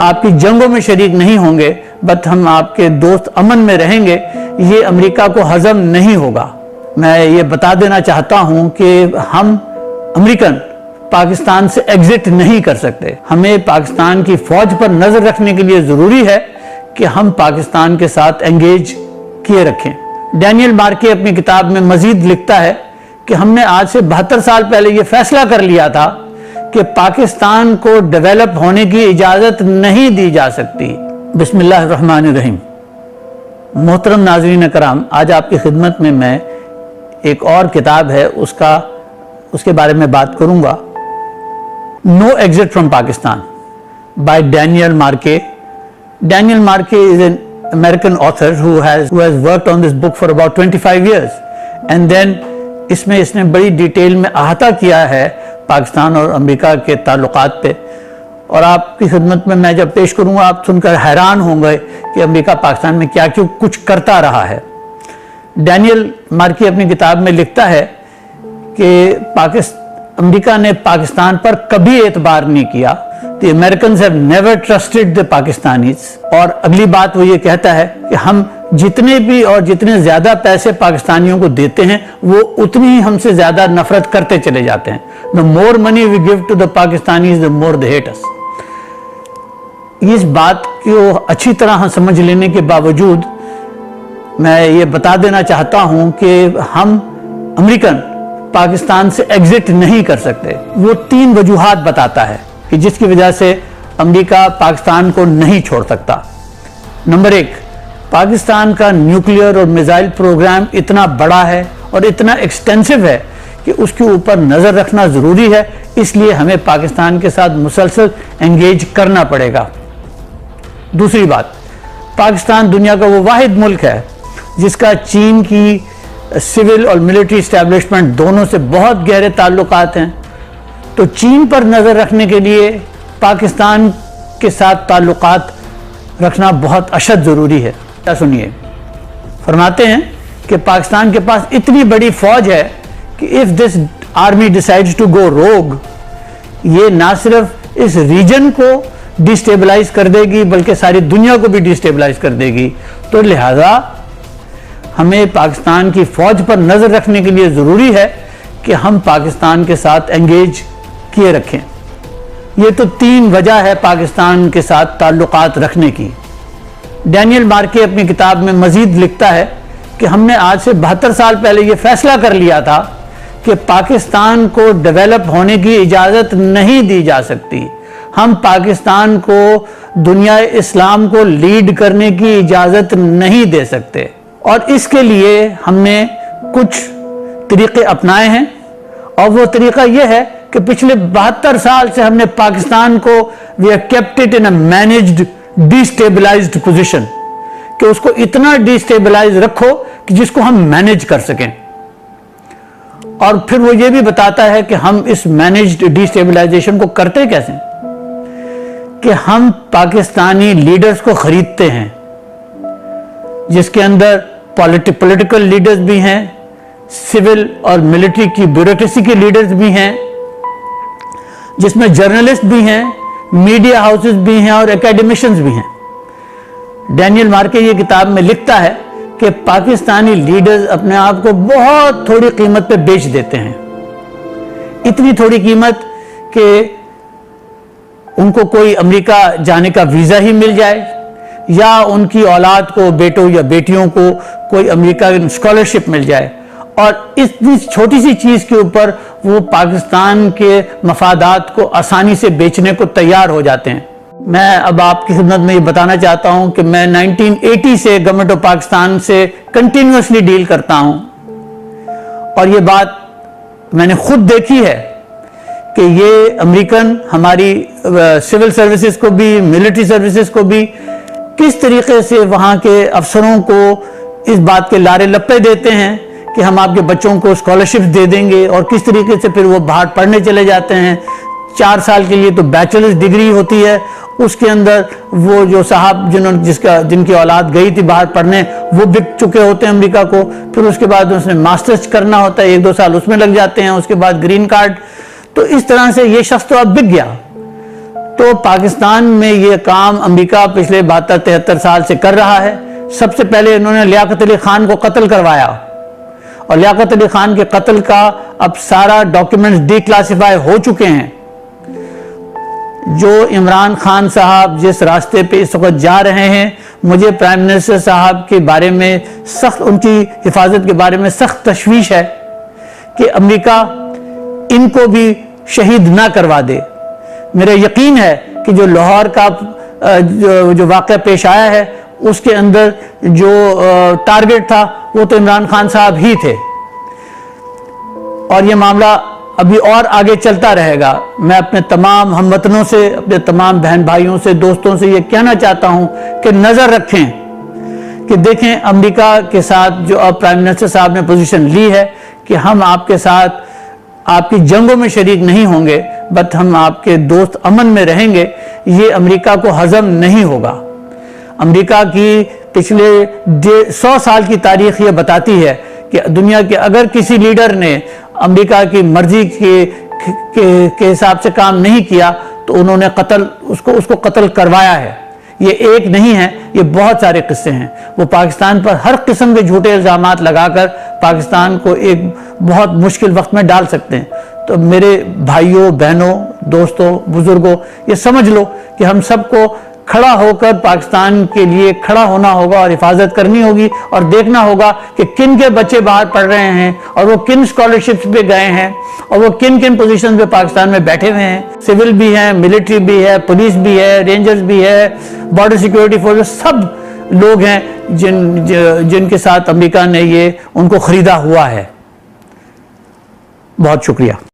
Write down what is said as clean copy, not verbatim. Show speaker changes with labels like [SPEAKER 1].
[SPEAKER 1] आपकी जंगों में शरीक नहीं होंगे, बट हम आपके दोस्त अमन में रहेंगे, ये अमेरिका को हजम नहीं होगा। मैं ये बता देना चाहता हूं कि हम अमेरिकन पाकिस्तान से एग्जिट नहीं कर सकते। हमें पाकिस्तान की फौज पर नजर रखने के लिए जरूरी है कि हम पाकिस्तान के साथ एंगेज किए रखें। डैनियल मार्के अपनी किताब में मजीद लिखता है कि हमने आज से 72 साल पहले यह फैसला कर लिया था कि पाकिस्तान को डेवलप होने की इजाजत नहीं दी जा सकती। बिस्मिल्लाहिर्रहमानिर्रहीम। मोहतरम नाज़रीन कराम, आज आपकी खिदमत में मैं एक और किताब है उसके बारे में बात करूंगा। No exit from Pakistan by Daniel Markey. Daniel Markey is an American author who has worked on this book for about 25 years and then इसमें इसने बड़ी डिटेल में अहाता किया है पाकिस्तान और अमेरिका के ताल्लुकात पे, और आपकी खिदमत में मैं जब पेश करूंगा आप सुनकर हैरान होंगे कि अमेरिका पाकिस्तान में क्या क्यों कुछ करता रहा है। डैनियल मार्के अपनी किताब में लिखता है कि अमेरिका ने पाकिस्तान पर कभी एतबार नहीं किया। The Americans have never trusted the Pakistanis। और अगली बात वो ये कहता है कि हम जितने भी और जितने ज्यादा पैसे पाकिस्तानियों को देते हैं वो उतनी ही हमसे ज्यादा नफरत करते चले जाते हैं। The more money we give to the Pakistanis, the more they hate us। इस बात को अच्छी तरह समझ लेने के बावजूद मैं ये बता देना चाहता हूं कि हम अमेरिकन पाकिस्तान से एग्जिट नहीं कर सकते। वो 3 वजूहात बताता है कि जिसकी वजह से अमेरिका पाकिस्तान को नहीं छोड़ सकता। नंबर 1, पाकिस्तान का न्यूक्लियर और मिसाइल प्रोग्राम इतना बड़ा है और इतना एक्सटेंसिव है कि उसके ऊपर नजर रखना जरूरी है, इसलिए हमें पाकिस्तान के साथ मुसलसल एंगेज करना पड़ेगा। दूसरी बात, पाकिस्तान दुनिया का वो वाहिद मुल्क है जिसका चीन की सिविल और मिलिट्री एस्टेब्लिशमेंट दोनों से बहुत गहरे ताल्लुकात हैं, तो चीन पर नजर रखने के लिए पाकिस्तान के साथ ताल्लुकात रखना बहुत अशद जरूरी है। क्या सुनिए, फरमाते हैं कि पाकिस्तान के पास इतनी बड़ी फौज है कि if this army decides to go rogue, ये ना सिर्फ इस रीजन को डिस्टेबलाइज कर देगी बल्कि सारी दुनिया को भी डिस्टेबलाइज कर देगी। तो लिहाजा हमें पाकिस्तान की फौज पर नजर रखने के लिए जरूरी है कि हम पाकिस्तान के साथ एंगेज किए रखें। ये तो 3 वजह है पाकिस्तान के साथ ताल्लुकात रखने की। डैनियल मार्के अपनी किताब में मजीद लिखता है कि हमने आज से 72 साल पहले यह फैसला कर लिया था कि पाकिस्तान को डेवलप होने की इजाजत नहीं दी जा सकती। हम पाकिस्तान को दुनिया इस्लाम को लीड करने की इजाजत नहीं दे सकते, और इसके लिए हमने कुछ तरीके अपनाए हैं। और वो तरीका यह है कि पिछले 72 साल से हमने पाकिस्तान को we have kept it in a managed destabilized position, कि उसको इतना डिस्टेबलाइज रखो कि जिसको हम मैनेज कर सकें। और फिर वो ये भी बताता है कि हम इस मैनेज्ड डिस्टेबलाइजेशन को करते कैसे, कि हम पाकिस्तानी लीडर्स को खरीदते हैं, जिसके अंदर पॉलिटिकल लीडर्स भी हैं, सिविल और मिलिट्री की ब्यूरोक्रेसी के लीडर्स भी हैं, जिसमें जर्नलिस्ट भी हैं, मीडिया हाउसेस भी हैं और एकेडमिशियंस भी हैं। डैनियल मार्के ये किताब में लिखता है कि पाकिस्तानी लीडर्स अपने आप को बहुत थोड़ी कीमत पे बेच देते हैं, इतनी थोड़ी कीमत कि उनको कोई अमेरिका जाने का वीजा ही मिल जाए, या उनकी औलाद को, बेटों या बेटियों को कोई अमेरिका स्कॉलरशिप मिल जाए, और इतनी छोटी सी चीज के ऊपर वो पाकिस्तान के मफादात को आसानी से बेचने को तैयार हो जाते हैं। मैं अब आपकी खिदमत में ये बताना चाहता हूं कि मैं 1980 से गवर्नमेंट ऑफ पाकिस्तान से कंटिन्यूसली डील करता हूं, और ये बात मैंने खुद देखी है कि ये अमेरिकन हमारी सिविल सर्विसेज को भी, मिलिट्री सर्विसेज को भी किस तरीके से वहां के अफसरों को इस बात के लारे लप्पे देते हैं कि हम आपके बच्चों को स्कॉलरशिप दे देंगे, और किस तरीके से फिर वो बाहर पढ़ने चले जाते हैं। 4 साल के लिए तो बैचलर्स डिग्री होती है, उसके अंदर वो जो साहब जिनकी औलाद गई थी बाहर पढ़ने, वो बिक चुके होते हैं अमेरिका को। फिर उसके बाद उसने मास्टर्स करना होता है, 1-2 साल उसमें लग जाते हैं, उसके बाद ग्रीन कार्ड। तो इस तरह से ये शख्स तो अब बिक गया। तो पाकिस्तान में ये काम अमेरिका पिछले 72-73 साल से कर रहा है। सबसे पहले इन्होंने लियाकत अली खान को कत्ल करवाया और लियाकत अली खान के कत्ल का अब सारा डॉक्यूमेंट्स डिक्लासिफाई हो चुके हैं। जो इमरान खान साहब जिस रास्ते पे इस वक्त जा रहे हैं, मुझे प्राइम मिनिस्टर साहब के बारे में सख्त, उनकी हिफाजत के बारे में सख्त तशवीश है कि अमेरिका इनको भी शहीद ना करवा दे। मेरा यकीन है कि जो लाहौर का जो वाक़या पेश आया है उसके अंदर जो टारगेट था वो तो इमरान खान साहब ही थे और ये मामला अभी और आगे चलता रहेगा। मैं अपने तमाम हमवतनों से, अपने तमाम बहन भाइयों से, दोस्तों से ये कहना चाहता हूं कि नजर रखें कि देखें अमेरिका के साथ जो अब प्राइम मिनिस्टर साहब ने पोजीशन ली है कि हम आपके साथ आपकी जंगों में शरीक नहीं होंगे, बट हम आपके दोस्त अमन में रहेंगे, ये अमेरिका को हजम नहीं होगा। अमेरिका की पिछले 100 साल की तारीख ये बताती है कि दुनिया के अगर किसी लीडर ने अमेरिका की मर्जी के हिसाब से काम नहीं किया तो उन्होंने उसको कत्ल करवाया है। ये एक नहीं है, ये बहुत सारे किस्से हैं। वो पाकिस्तान पर हर किस्म के झूठे इल्जामात लगाकर पाकिस्तान को एक बहुत मुश्किल वक्त में डाल सकते हैं। तो मेरे भाइयों, बहनों, दोस्तों, बुजुर्गों, ये समझ लो कि हम सबको खड़ा होकर पाकिस्तान के लिए खड़ा होना होगा और हिफाजत करनी होगी और देखना होगा कि किन के बच्चे बाहर पढ़ रहे हैं और वो किन स्कॉलरशिप्स पे गए हैं और वो किन किन पोजीशन पे पाकिस्तान में बैठे हुए हैं। सिविल भी है, मिलिट्री भी है, पुलिस भी है, रेंजर्स भी है, बॉर्डर सिक्योरिटी फोर्स, सब लोग हैं जिनके साथ अमेरिका ने ये उनको खरीदा हुआ है। बहुत शुक्रिया।